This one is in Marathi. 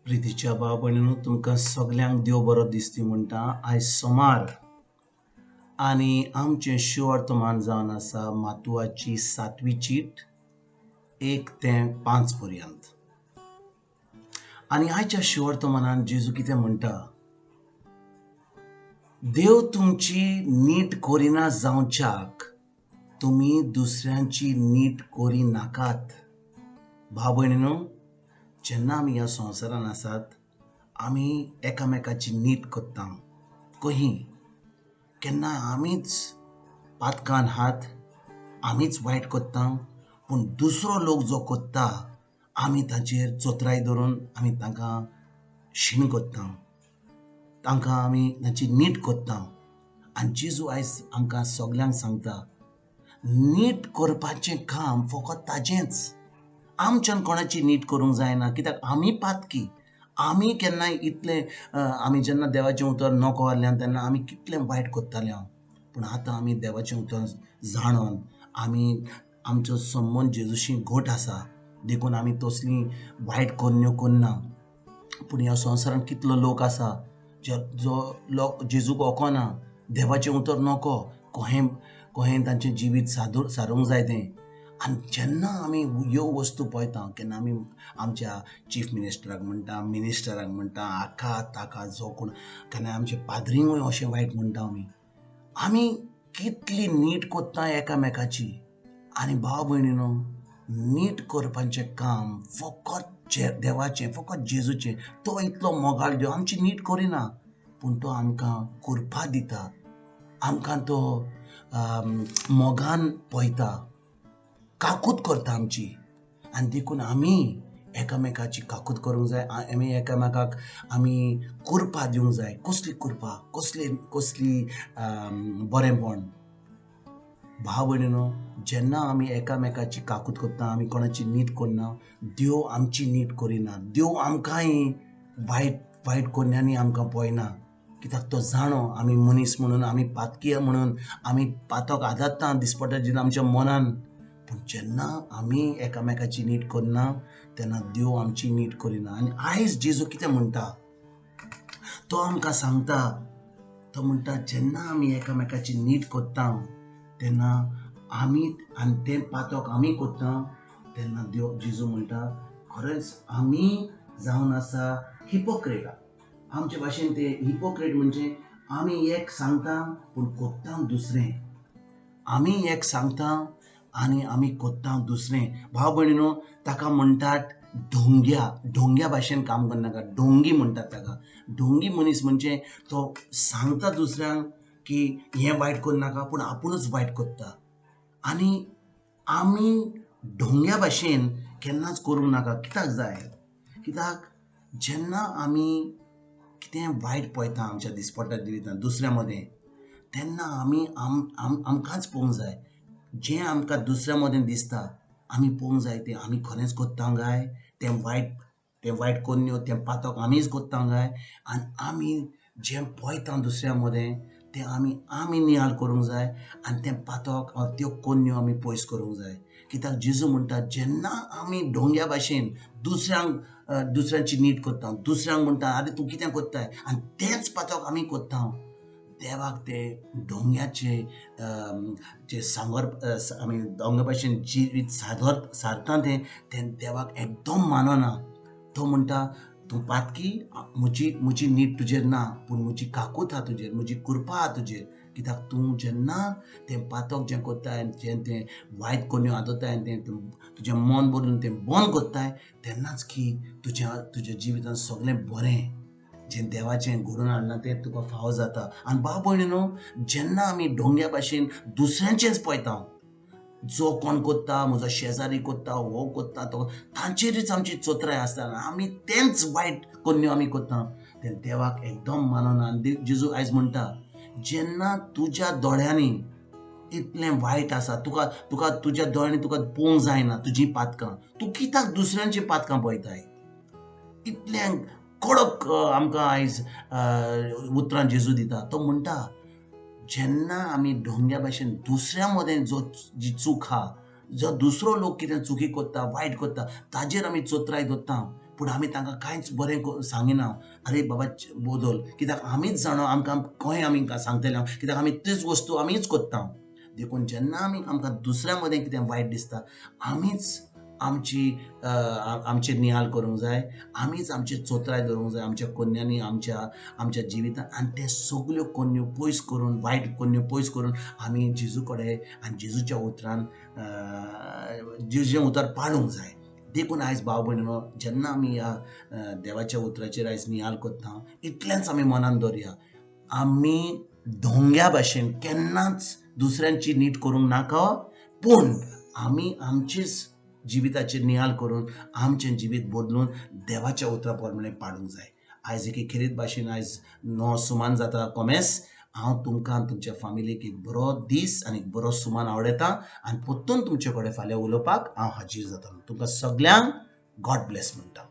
प्रितीच्या भाव भयणीनो, तुमकां सगल्यांक देव बरो दिसती म्हणटा आयज सोमार आनी आमचें शिवर्तमान जावन आसा मातुआची 7वी चीट 1 ते 5 पर्यंत. आनी आयच्या शिवर्तमानान जेजू कितें म्हणटा, देव तुमची नीट करिना जावच्याक तुमी दुसऱ्यांची नीट करी नाकात. भाव भयणीनो, जेन्ना आमी ह्या संवसारान आसात आमी एकामेकाची नीट कोत्ता. कहीं केन्ना आमीच पातकान हात, आमीच वायट कोत्ता, पूण दुसरो लोक जो कोत्ता आमी ताचेर चोत्राय धरून आमी तांकां शीण कोत्ता, तांकां आमी तांची नीट कोत्ता. आनी जेजू आयज आमकां सगल्यांक सांगता, नीट करपाचें काम फकत ताजेंच. आमच्यान कोणाची नीट करूंक जायना, कित्याक आमी पातकी. आमी केन्नाय इतलें आमी जेन्ना देवाचें उतर नको आहल्यान तेन्ना आमी कितलें वायट कोत्ताले. पूण आतां आमी देवाचें उतर जाणून आमी आमचो संबंद जेजूशी घट आसा, देखून आमी तसली वायट कोन्यो करना. पूण ह्या संवसारान कितलो लोक आसा जो लोक जेजूक वळखना, देवाचें उतर नको, कोहें तांचें जिवीत सारूंक जाय तें. आनी जेन्ना आमी ह्यो वस्तू पळयता, केन्ना आमी आमच्या चीफ मिनिस्टराक म्हणटा, मिनिस्टराक म्हणटा, आका ताका जो कोण, केन्ना आमचे पाद्रींकूय अशें वायट म्हणटा आमी कितली नीट कोत्ता एकामेकाची. आनी भाव भयणीनो, नीट करपाचें काम फकत देवाचें, फकत जेजूचें. तो इतलो मोगाळ देव आमची नीट करिना, पूण तो आमकां कृपा दिता, आमकां तो मोगान पळयता, काकूत करता आमची. आनी देखून आमी एकामेकाची काकूत करूंक जाय. आमी एकामेकाक आमी कृपा दिवंक जाय. कसली कृपा, कसली बरेंपण. भाव भयणीनो, जेन्ना आमी एकामेकाची काकूत करता, आमी कोणाची नीट करना, देव आमची नीट करिना. देव आमकांय वायट कोन्यांनी आमकां पळयना, कित्याक तो जाणो आमी मनीस म्हणून, आमी पातकी म्हणून आमी पातक आदात्ता दिसपट्टा जितून आमच्या मनान. पूण जेन्ना आमी एकामेकाची नीट करना तेन्ना देव आमची नीट करिना. आनी आयज जेजू कितें म्हणटा, तो आमकां सांगता, तो म्हणटा जेन्ना आमी एकामेकाची नीट कोत्ता तेन्ना आमी आनी तें पातक आमी कोत्ता तेन्ना जेजू म्हणटा, खरेंच आमी जावन आसा हिपोक्रेट. आमचे भाशेन ते हिपोक्रेट म्हणजे आमी एक सांगता पूण कोत्ता दुसरें. आमी एक सांगता आनी आमी कोत्ता दुसरें. भाव भयणीनो, ताका म्हणटात ढोंग्या भाशेन काम करनाका, ढोंगी म्हणटात ताका. ढोंगी मनीस म्हणजे तो सांगता दुसऱ्यांक की हें वायट करनाका, पूण आपुणूच वायट कोत्ता. आनी आमी ढोंग्या भाशेन केन्नाच करूंक नाका. कित्याक जाय, कित्याक जेन्ना आमी कितें वायट पळयता आमच्या दिसपट्ट्या जिवितांत दुसऱ्या मदें, तेन्ना आमी आमकांच पळोवंक जाय. जें आमकां दुसऱ्या मदें दिसता आमी पळोवंक जाय तें आमी खरेंच कोत्ता काय, तें वायट कोन्यो, तें पातक आमीच कोत्ता काय. आनी आमी जें पळयता दुसऱ्या मदें तें आमी नियाळ करूंक जाय. आनी तें पातक त्यो कोन्यो आमी पयस करूंक जाय. कित्याक जेजू म्हणटा, जेन्ना आमी ढोंग्या भाशेन दुसऱ्यांची नीट कोत्ता, दुसऱ्यांक म्हणटा आरे तूं कितें कोत्ताय, आनी तेंच पातक आमी कोत्ता, देवाक ते ढोंग्याचे जे आमी ढोंग्या भाशेन जिवीत सारता तें देवाक एकदम मानना. तो म्हणटा, तूं पातकी, म्हजी नीट तुजेर ना, पूण म्हजी काकूत आहा तुजेर, म्हजी कृपा आहा तुजेर. कित्याक तूं जेन्ना तें पातक जें कोत्ताय, जें तें वायट कोन्यो आदोताय, तें तुजें मन बदलून तें बंद कोत्ताय, तेन्नाच की तुज्या जिवितांत सगळें बरें जें देवाचें घडोवन हाडलां तें तुका फावो जाता. आनी भाव भयणीनो, जेन्ना आमी ढोंग्या भाशेन दुसऱ्यांचेंच पळयता, जो कोण कोत्ता, म्हजो शेजारी कोत्ता, हो कोत्ता, तो, तांचेरच आमची चोत्राय आसता, आमी तेंच वायट कोन्यो आमी कोत्ता, तें देवाक एकदम मानना. आनी जेजू आयज म्हणटा, जेन्ना तुज्या दोळ्यांनी इतलें वायट आसा, तुका तुज्या दोळ्यांनी तुका पळोवंक जायना तुजीं पातकां, तूं कित्याक दुसऱ्यांची पातकां पळयताय. इतलें कडक आमकां आयज उतरां जेजू दिता. तो म्हणटा, जेन्ना आमी ढोंग्या भाशेन दुसऱ्या मदें जी चूक आहा, जो दुसरो लोक कितें चुकी कोत्ता, वायट कोत्ता, ताजेर आमी चोत्राय दवरता, पूण आमी तांकां कांयच बरें सांगिना अरे बाबा बोदोल कित्याक आमीच जाणो आमकां खंय आमी सांगतले कित्याक आमी तीच वस्तू आमीच कोत्ता देखून जेन्ना आमकां दुसऱ्या मदें कितें वायट दिसता आमीच आमचेर नियाळ करूंक जाय आमीच आमची चोत्राय धरूंक जाय आमच्या कन्यांनी आमच्या जिवितांत आनी ते सगल्यो कन्यो पयस करून वायट कन्यो पयस करून आमी जेजू कडेन आनी जेजूच्या उतरान जेजूचें उतर पाळूंक जाय देखून आयज भाव भयणीनो जेन्ना आमी ह्या देवाच्या उतराचेर आयज नियाळ कोत्ता इतलेंच आमी मनान दवरया आमी ढोंग्या भाशेन केन्नाच दुसऱ्यांची नीट करूंक नाका पूण आमी आमचीच जिविताचेर नियाळ करून आमचें जिवीत बदलून देवाच्या उतरा प्रमाणे पाडूंक जाय आयज एक खेरीत भाशेन आयज 9 सुमान जाता कोमेस हांव तुमकां तुमच्या फॅमिलीक एक बरो दीस आनी एक बरो सुमान आवडयता आनी परतून तुमचे कडेन फाल्यां उलोवपाक हांव हाजीर जाता तुमकां सगल्यांक गॉड ब्लेस म्हणटा